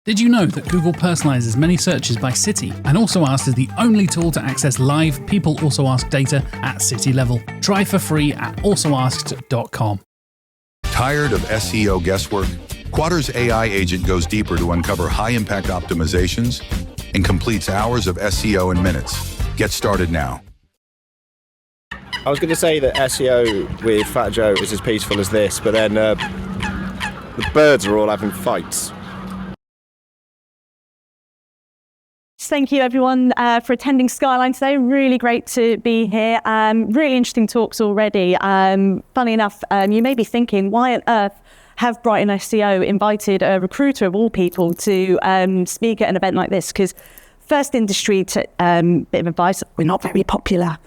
Did you know that Google personalizes many searches by city and Also Asked is the only tool to access live People Also Ask data at city level? Try for free at alsoasked.com. Tired of SEO guesswork? Quadra's AI agent goes deeper to uncover high-impact optimizations and completes hours of SEO in minutes. Get started now. I was going to say that SEO with Fat Joe is as peaceful as this, but then the birds are all having fights. Thank you everyone for attending Skyline today. Really great to be here. Really interesting talks already. Funny enough, you may be thinking, why on earth have Brighton SEO invited a recruiter of all people to speak at an event like this? Because first industry bit of advice, we're not very popular.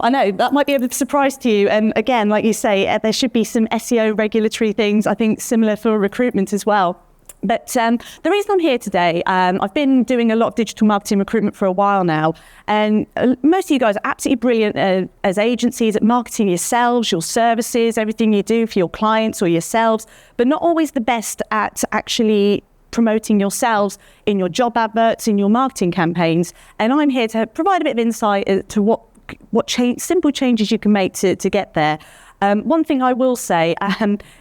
I know, that might be a bit of a surprise to you. And again, like you say, there should be some SEO regulatory things, I think similar for recruitment as well. But the reason I'm here today, I've been doing a lot of digital marketing recruitment for a while now, and most of you guys are absolutely brilliant as agencies at marketing yourselves, your services, everything you do for your clients or yourselves, but not always the best at actually promoting yourselves in your job adverts, in your marketing campaigns. And I'm here to provide a bit of insight to what simple changes you can make to get there. One thing I will say,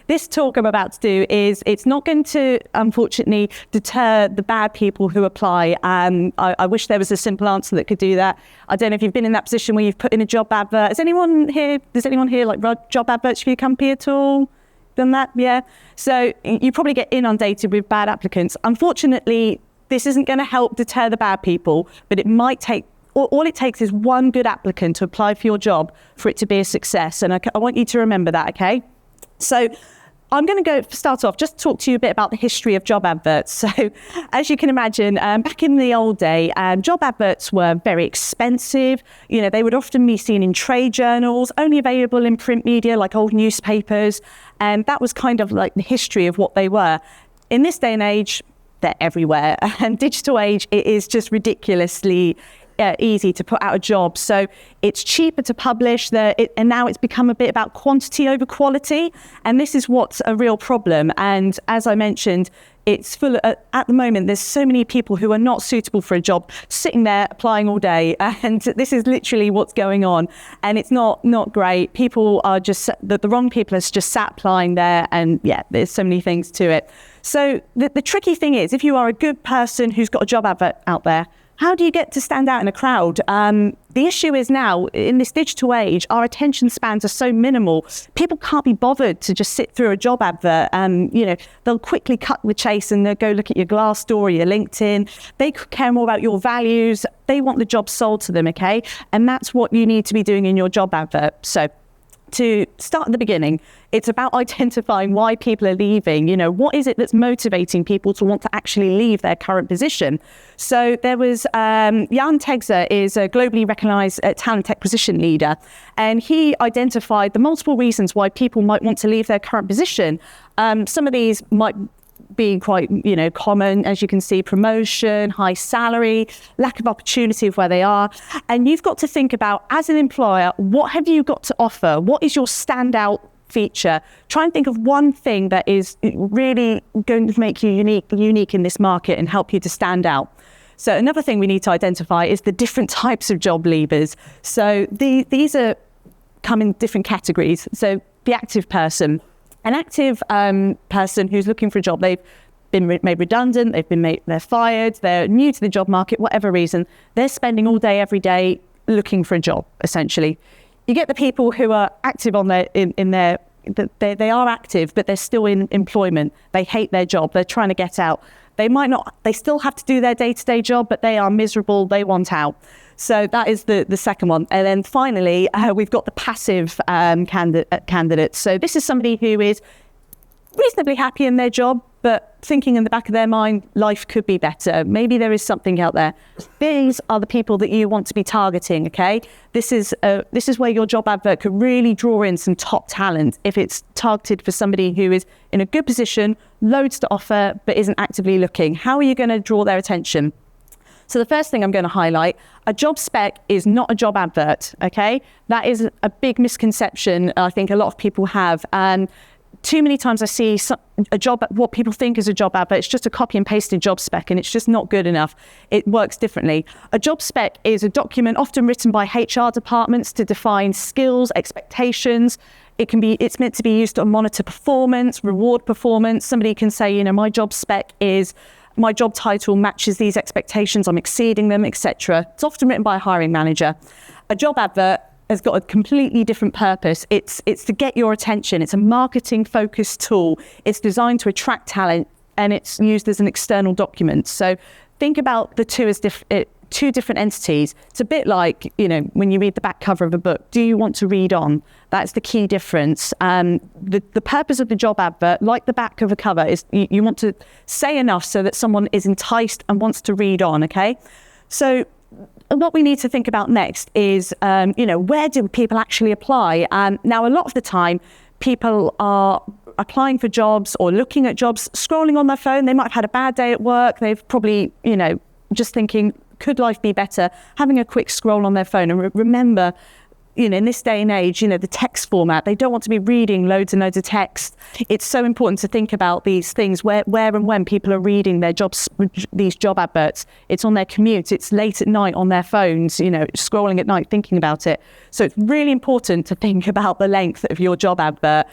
this talk I'm about to do it's not going to, unfortunately, deter the bad people who apply. I wish there was a simple answer that could do that. I don't know if you've been in that position where you've put in a job advert. Does anyone here like run job adverts for your company at all? Done that? Yeah. So you probably get inundated with bad applicants. Unfortunately, this isn't going to help deter the bad people, but it might take all it takes is one good applicant to apply for your job for it to be a success. And I want you to remember that, okay? So I'm going to start off, just talk to you a bit about the history of job adverts. So as you can imagine, back in the old day, job adverts were very expensive. You know, they would often be seen in trade journals, only available in print media like old newspapers. And that was kind of like the history of what they were. In this day and age, they're everywhere. And digital age, it is just ridiculously easy to put out a job. So it's cheaper to publish, and now it's become a bit about quantity over quality. And this is what's a real problem. And as I mentioned, it's full at the moment, there's so many people who are not suitable for a job sitting there applying all day. And this is literally what's going on. And it's not great. People are just, the wrong people are just sat applying there. And yeah, there's so many things to it. So the tricky thing is, if you are a good person who's got a job advert out there, how do you get to stand out in a crowd? The issue is now, in this digital age, our attention spans are so minimal. People can't be bothered to just sit through a job advert. They'll quickly cut the chase and they'll go look at your Glassdoor or your LinkedIn. They care more about your values. They want the job sold to them, okay? And that's what you need to be doing in your job advert. So to start at the beginning, it's about identifying why people are leaving. You know, what is it that's motivating people to want to actually leave their current position? So there was Jan Tegzer is a globally recognized talent acquisition leader, and he identified the multiple reasons why people might want to leave their current position. Some of these might be quite, common, as you can see: promotion, high salary, lack of opportunity of where they are. And you've got to think about, as an employer, what have you got to offer? What is your standout feature? Try and think of one thing that is really going to make you unique in this market and help you to stand out. So another thing we need to identify is the different types of job leavers. So these come in different categories. So the active person. An active person who's looking for a job, they've been made redundant, they're fired, they're new to the job market, whatever reason, they're spending all day, every day looking for a job, essentially. You get the people who are active they are active, but they're still in employment. They hate their job, they're trying to get out. They still have to do their day-to-day job, but they are miserable, they want out. So that is the second one. And then finally, we've got the passive candidate. So this is somebody who is reasonably happy in their job, but thinking in the back of their mind, life could be better. Maybe there is something out there. These are the people that you want to be targeting, okay? This is where your job advert could really draw in some top talent if it's targeted for somebody who is in a good position, loads to offer, but isn't actively looking. How are you going to draw their attention? So the first thing I'm going to highlight, a job spec is not a job advert, okay? That is a big misconception I think a lot of people have. And too many times I see what people think is a job advert, it's just a copy and pasted job spec, and it's just not good enough. It works differently. A job spec is a document often written by HR departments to define skills, expectations. It's meant to be used to monitor performance, reward performance. Somebody can say, my job spec is, my job title matches these expectations, I'm exceeding them, etc. It's often written by a hiring manager. A job advert has got a completely different purpose. It's to get your attention. It's a marketing focused tool. It's designed to attract talent, and it's used as an external document. So think about the two as two different entities. It's a bit like, when you read the back cover of a book, do you want to read on? That's the key difference. The purpose of the job advert, like the back of a cover, is you want to say enough so that someone is enticed and wants to read on, okay? So what we need to think about next is, where do people actually apply? Now, a lot of the time, people are applying for jobs or looking at jobs, scrolling on their phone. They might have had a bad day at work. They've probably, just thinking, could life be better? Having a quick scroll on their phone. And remember, in this day and age, the text format, they don't want to be reading loads and loads of text. It's so important to think about these things, where and when people are reading these job adverts. It's on their commute, it's late at night on their phones, scrolling at night, thinking about it. So it's really important to think about the length of your job advert.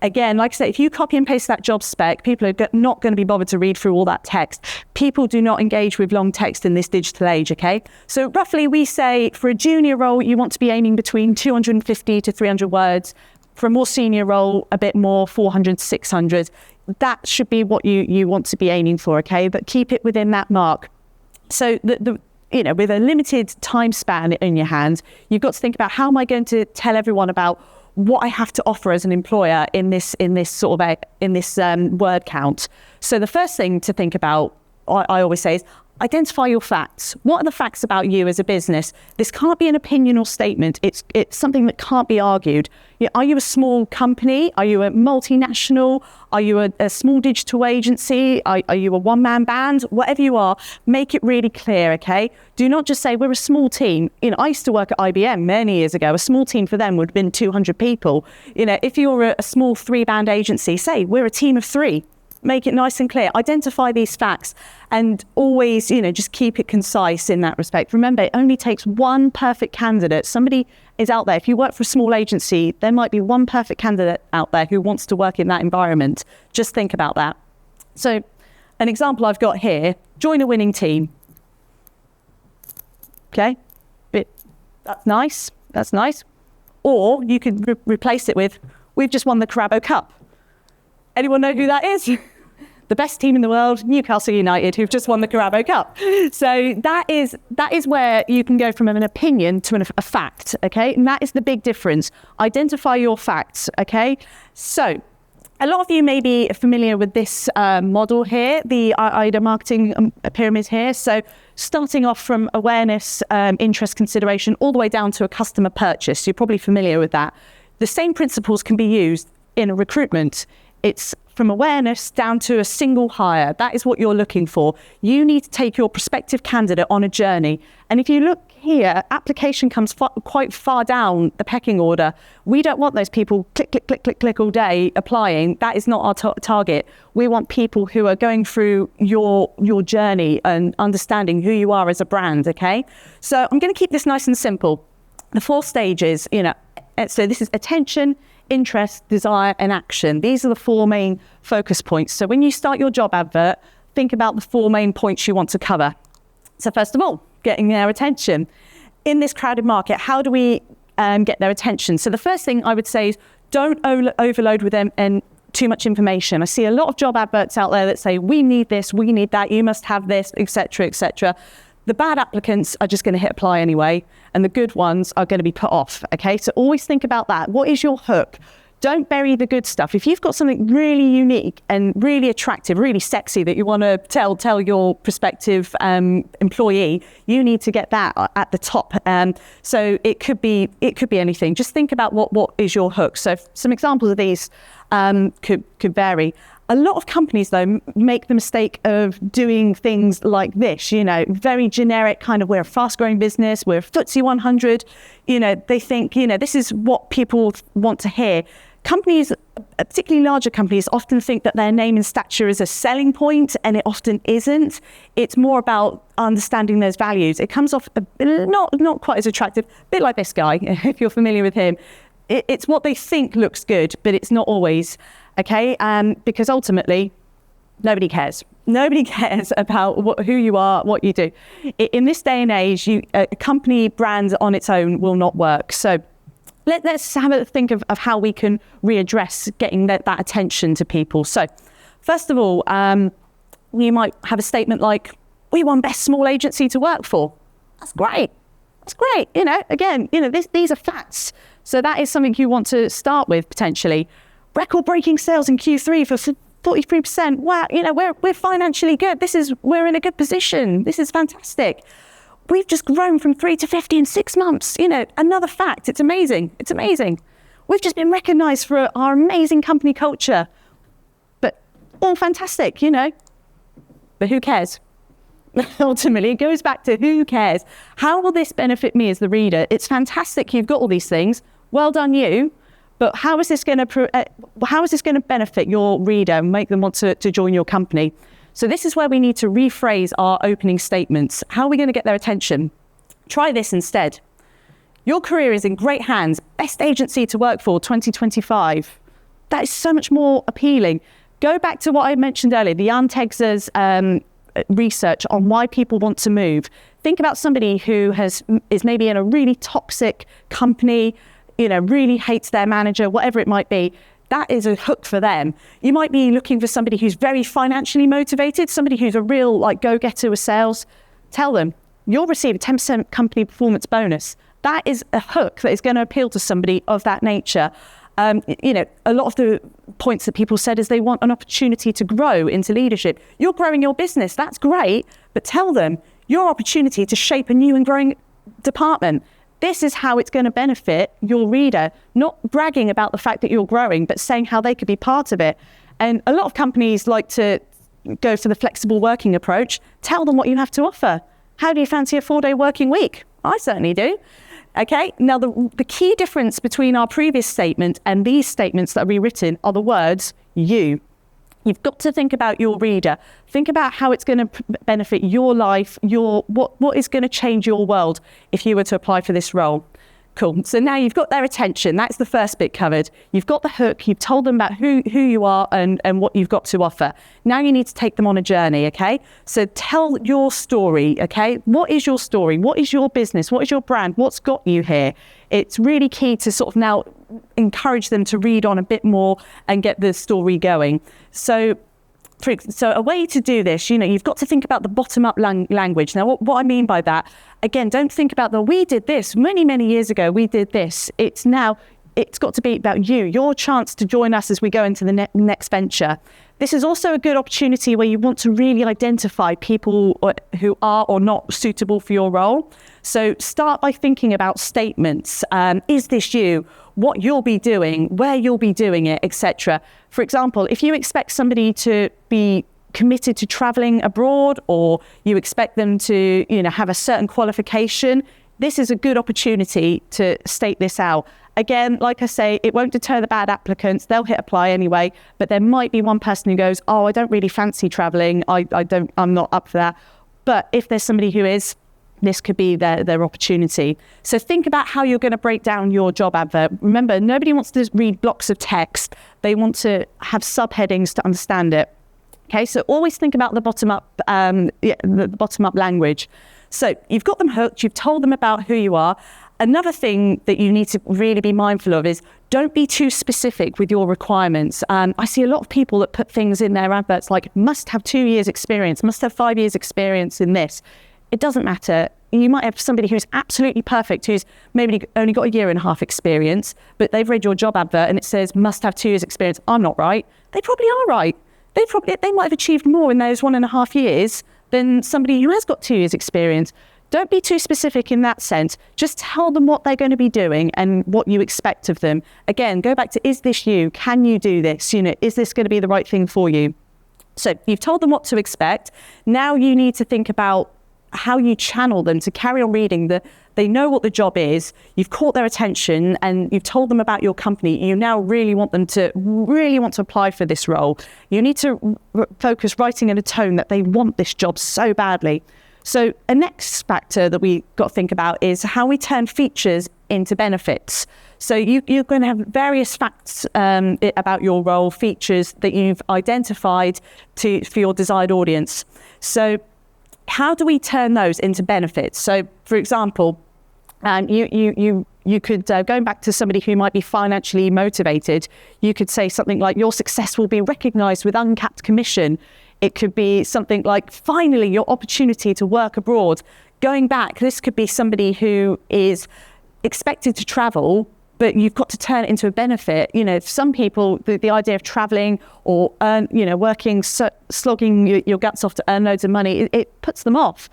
Again, like I say, if you copy and paste that job spec, people are not going to be bothered to read through all that text. People do not engage with long text in this digital age, okay? So roughly we say for a junior role, you want to be aiming between 250 to 300 words. For a more senior role, a bit more, 400 to 600. That should be what you want to be aiming for, okay? But keep it within that mark. So with a limited time span in your hands, you've got to think about, how am I going to tell everyone about what I have to offer as an employer in this word count. So the first thing to think about, I always say, is identify your facts. What are the facts about you as a business? This can't be an opinion or statement. It's something that can't be argued. Are you a small company? Are you a multinational? Are you a small digital agency? Are you a one-man band? Whatever you are, make it really clear, okay? Do not just say, we're a small team. I used to work at IBM many years ago. A small team for them would have been 200 people. If you're a small 3-band agency, say, we're a team of 3. Make it nice and clear. Identify these facts, and always, just keep it concise in that respect. Remember, it only takes one perfect candidate. Somebody is out there. If you work for a small agency, there might be one perfect candidate out there who wants to work in that environment. Just think about that. So an example I've got here, join a winning team. Okay, that's nice. That's nice. Or you could replace it with, we've just won the Carabao Cup. Anyone know who that is? The best team in the world, Newcastle United, who've just won the Carabao Cup. So that is where you can go from an opinion to a fact, okay? And that is the big difference. Identify your facts, okay? So a lot of you may be familiar with this model here, the AIDA marketing pyramid here. So starting off from awareness, interest, consideration, all the way down to a customer purchase. You're probably familiar with that. The same principles can be used in a recruitment. It's from awareness down to a single hire. That is what you're looking for. You need to take your prospective candidate on a journey. And if you look here, application comes quite far down the pecking order. We don't want those people click, click, click, click, click all day applying. That is not our target. We want people who are going through your journey and understanding who you are as a brand, okay? So I'm going to keep this nice and simple. The 4 stages, so this is attention, interest, desire, and action. These are the 4 main focus points. So when you start your job advert, think about the 4 main points you want to cover. So first of all, getting their attention. In this crowded market, how do we get their attention? So the first thing I would say is, don't overload with them and too much information. I see a lot of job adverts out there that say, we need this, we need that, you must have this, etc., etc. The bad applicants are just going to hit apply anyway, and the good ones are going to be put off, okay? So always think about that. What is your hook? Don't bury the good stuff. If you've got something really unique and really attractive, really sexy that you want to tell your prospective employee, you need to get that at the top. So it could be anything. Just think about what is your hook. So some examples of these could vary. A lot of companies, though, make the mistake of doing things like this, very generic kind of, we're a fast-growing business, we're FTSE 100. They think, this is what people want to hear. Companies, particularly larger companies, often think that their name and stature is a selling point, and it often isn't. It's more about understanding those values. It comes off not quite as attractive, a bit like this guy, if you're familiar with him. It's what they think looks good, but it's not always. Okay, because ultimately, nobody cares. Nobody cares about who you are, what you do. In this day and age, a company brand on its own will not work. So let's have a think of how we can readdress getting that attention to people. So first of all, you might have a statement like, we won best small agency to work for. That's great. That's great. Again, these are facts. So that is something you want to start with potentially. Record-breaking sales in Q3 for 43%. Wow, we're financially good. We're in a good position. This is fantastic. We've just grown from 3 to 50 in 6 months. Another fact. It's amazing. It's amazing. We've just been recognised for our amazing company culture. But all fantastic, But who cares? Ultimately, it goes back to who cares. How will this benefit me as the reader? It's fantastic you've got all these things. Well done, you. But how is this going to benefit your reader and make them want to join your company? So this is where we need to rephrase our opening statements. How are we going to get their attention? Try this instead. Your career is in great hands. Best agency to work for 2025. That is so much more appealing. Go back to what I mentioned earlier, the Untex's research on why people want to move. Think about somebody who is maybe in a really toxic company, really hates their manager, whatever it might be. That is a hook for them. You might be looking for somebody who's very financially motivated, somebody who's a real go-getter with sales. Tell them, you'll receive a 10% company performance bonus. That is a hook that is going to appeal to somebody of that nature. A lot of the points that people said is they want an opportunity to grow into leadership. You're growing your business, that's great, but tell them your opportunity to shape a new and growing department. This is how it's going to benefit your reader, not bragging about the fact that you're growing, but saying how they could be part of it. And a lot of companies like to go for the flexible working approach. Tell them what you have to offer. How do you fancy a 4-day working week? I certainly do. Okay, now the key difference between our previous statement and these statements that are rewritten are the words you. You've got to think about your reader. Think about how it's going to benefit your life, what is going to change your world if you were to apply for this role. Cool. So now you've got their attention. That's the first bit covered. You've got the hook. You've told them about who you are and what you've got to offer. Now you need to take them on a journey, okay? So tell your story, okay? What is your story? What is your business? What is your brand? What's got you here? It's really key to sort of now encourage them to read on a bit more and get the story going. So a way to do this, you've got to think about the bottom-up language. Now, what I mean by that, again, don't think about we did this many, many years ago, we did this. It's got to be about you, your chance to join us as we go into the next venture. This is also a good opportunity where you want to really identify people who are or not suitable for your role. So start by thinking about statements. Is this you? What you'll be doing, where you'll be doing it, etc. For example, if you expect somebody to be committed to traveling abroad, or you expect them to, have a certain qualification, this is a good opportunity to state this out. Again, like I say, it won't deter the bad applicants. They'll hit apply anyway, but there might be one person who goes, oh, I don't really fancy traveling. I'm not up for that. But if there's somebody who is, this could be their opportunity. So think about how you're going to break down your job advert. Remember, nobody wants to read blocks of text. They want to have subheadings to understand it. Okay, so always think about the bottom-up language. So you've got them hooked. You've told them about who you are. Another thing that you need to really be mindful of is don't be too specific with your requirements. I see a lot of people that put things in their adverts like must have 2 years experience, must have 5 years experience in this. It doesn't matter. You might have somebody who's absolutely perfect, who's maybe only got 1.5 years experience, but they've read your job advert and it says must have 2 years experience. I'm not right. They probably are right. They might have achieved more in those 1.5 years than somebody who has got 2 years experience. Don't be too specific in that sense. Just tell them what they're going to be doing and what you expect of them. Again, go back to, is this you? Can you do this? Is this going to be the right thing for you? So you've told them what to expect. Now you need to think about how you channel them to carry on reading. They know what the job is, you've caught their attention, and you've told them about your company. You now really want them to apply for this role. You need to focus writing in a tone that they want this job so badly. So a next factor that we got to think about is how we turn features into benefits. So you're going to have various facts about your role, features that you've identified for your desired audience. So how do we turn those into benefits? So, for example, you could, going back to somebody who might be financially motivated, you could say something like, your success will be recognised with uncapped commission. It could be something like, finally, your opportunity to work abroad. Going back, this could be somebody who is expected to travel, but you've got to turn it into a benefit. Some people, the idea of traveling or working, slogging your guts off to earn loads of money, it puts them off.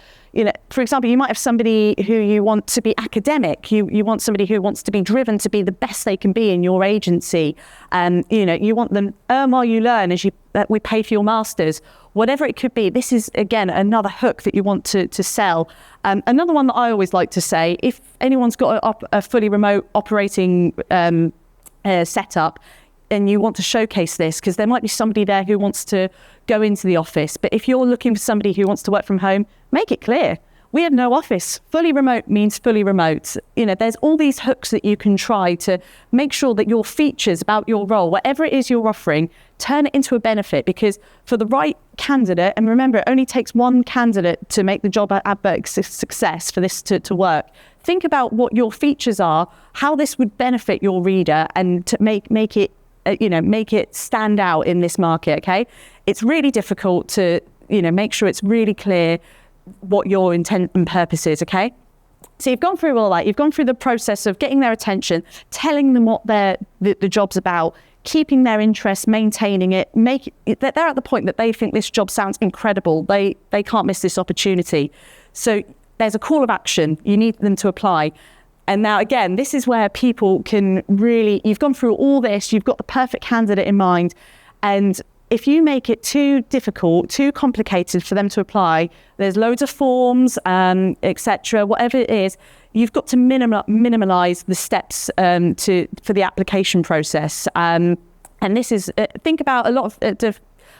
For example, you might have somebody who you want to be academic. You want somebody who wants to be driven to be the best they can be in your agency. You want them earn while you learn as we pay for your masters. Whatever it could be, this is, again, another hook that you want to sell. Another one that I always like to say, if anyone's got a fully remote operating setup, and you want to showcase this, because there might be somebody there who wants to go into the office. But if you're looking for somebody who wants to work from home, make it clear. We have no office. Fully remote means fully remote. There's all these hooks that you can try to make sure that your features about your role, whatever it is you're offering, turn it into a benefit. Because for the right candidate, and remember, it only takes one candidate to make the job advert a success for this to work. Think about what your features are, how this would benefit your reader, and to make it stand out in this market. Okay, it's really difficult to make sure it's really clear what your intent and purpose is. Okay, so you've gone through all that. You've gone through the process of getting their attention, telling them what the job's about, keeping their interest, maintaining it, they're at the point that they think this job sounds incredible. They can't miss this opportunity. So there's a call of action. You need them to apply. And now, again, this is where people can really, you've gone through all this, you've got the perfect candidate in mind. And if you make it too difficult, too complicated for them to apply, there's loads of forms, etc., whatever it is, you've got to minimize the steps for the application process. And this is, think about a lot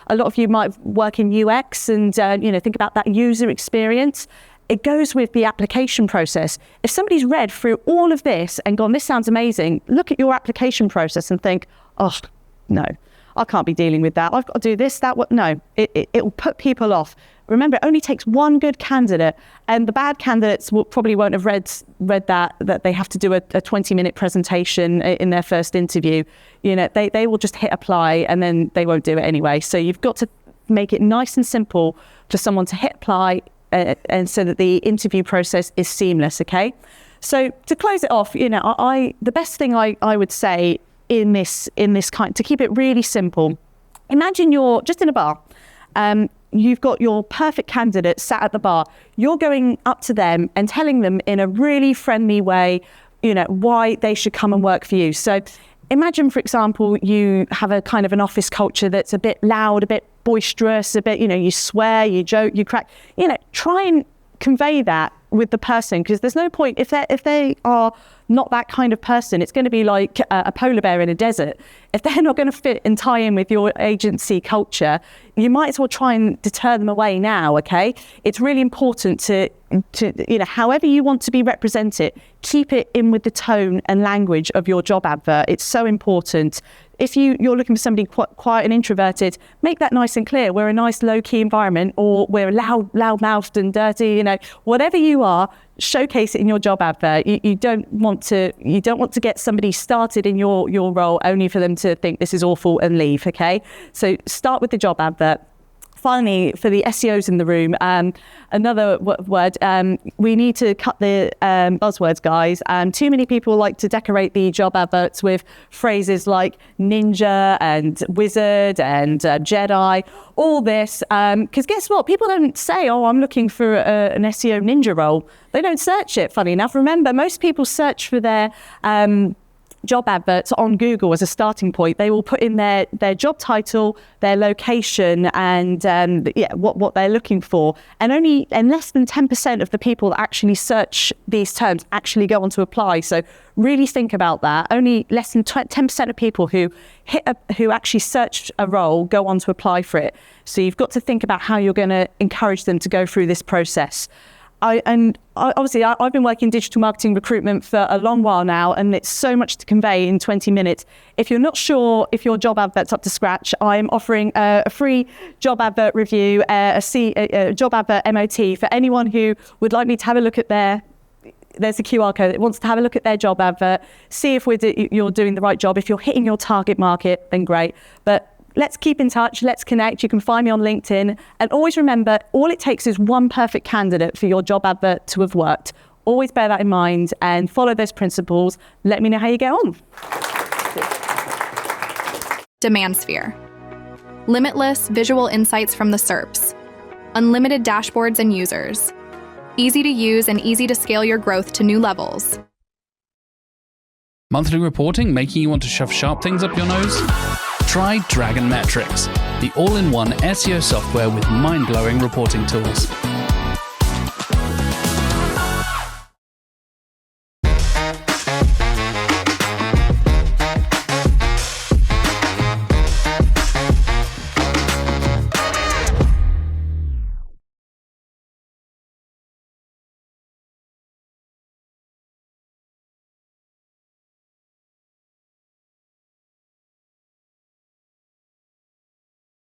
of you might work in UX and, think about that user experience. It goes with the application process. If somebody's read through all of this and gone, this sounds amazing, look at your application process and think, oh, no, I can't be dealing with that. I've got to do this, that, what? No, it will put people off. Remember, it only takes one good candidate, and the bad candidates probably won't have read that they have to do a 20-minute presentation in their first interview. They will just hit apply and then they won't do it anyway. So you've got to make it nice and simple for someone to hit apply, and so that the interview process is seamless. Okay, so to close it off, the best thing I would say in this kind, to keep it really simple, imagine you're just in a bar. You've got your perfect candidate sat at the bar. You're going up to them and telling them in a really friendly way, why they should come and work for you. So imagine, for example, you have a kind of an office culture that's a bit loud, a bit boisterous, a bit, you swear, you joke, you crack. Try and convey that with the person, because there's no point if they are not that kind of person. It's going to be like a polar bear in a desert. If they're not going to fit and tie in with your agency culture, you might as well try and deter them away now. Okay, it's really important to however you want to be represented, keep it in with the tone and language of your job advert. It's so important. If you're looking for somebody quiet and introverted, make that nice and clear. We're a nice low-key environment, or we're loud-mouthed and dirty. Whatever you are, showcase it in your job advert. You don't want to get somebody started in your role only for them to think this is awful and leave. Okay, so start with the job advert. finally, for the SEOs in the room, another word, we need to cut the buzzwords, guys. Too many people like to decorate the job adverts with phrases like ninja and wizard and Jedi, all this. Because guess what? People don't say, oh, I'm looking for an SEO ninja role. They don't search it, funny enough. Remember, most people search for their job adverts on Google as a starting point. They will put in their job title, their location, and what they're looking for. And less than 10% of the people that actually search these terms actually go on to apply. So really think about that. Only less than 10% of people who actually search a role go on to apply for it. So you've got to think about how you're going to encourage them to go through this process. I've been working digital marketing recruitment for a long while now, and it's so much to convey in 20 minutes. If you're not sure if your job advert's up to scratch, I'm offering a free job advert review, a job advert MOT for anyone who would like me to have a look at there's a QR code that wants to have a look at their job advert, see if you're doing the right job. If you're hitting your target market, then great. But let's keep in touch. Let's connect. You can find me on LinkedIn. And always remember, all it takes is one perfect candidate for your job advert to have worked. Always bear that in mind and follow those principles. Let me know how you get on. Demand sphere. Limitless visual insights from the SERPs. Unlimited dashboards and users. Easy to use and easy to scale your growth to new levels. Monthly reporting making you want to shove sharp things up your nose? Try Dragon Metrics, the all-in-one SEO software with mind-blowing reporting tools.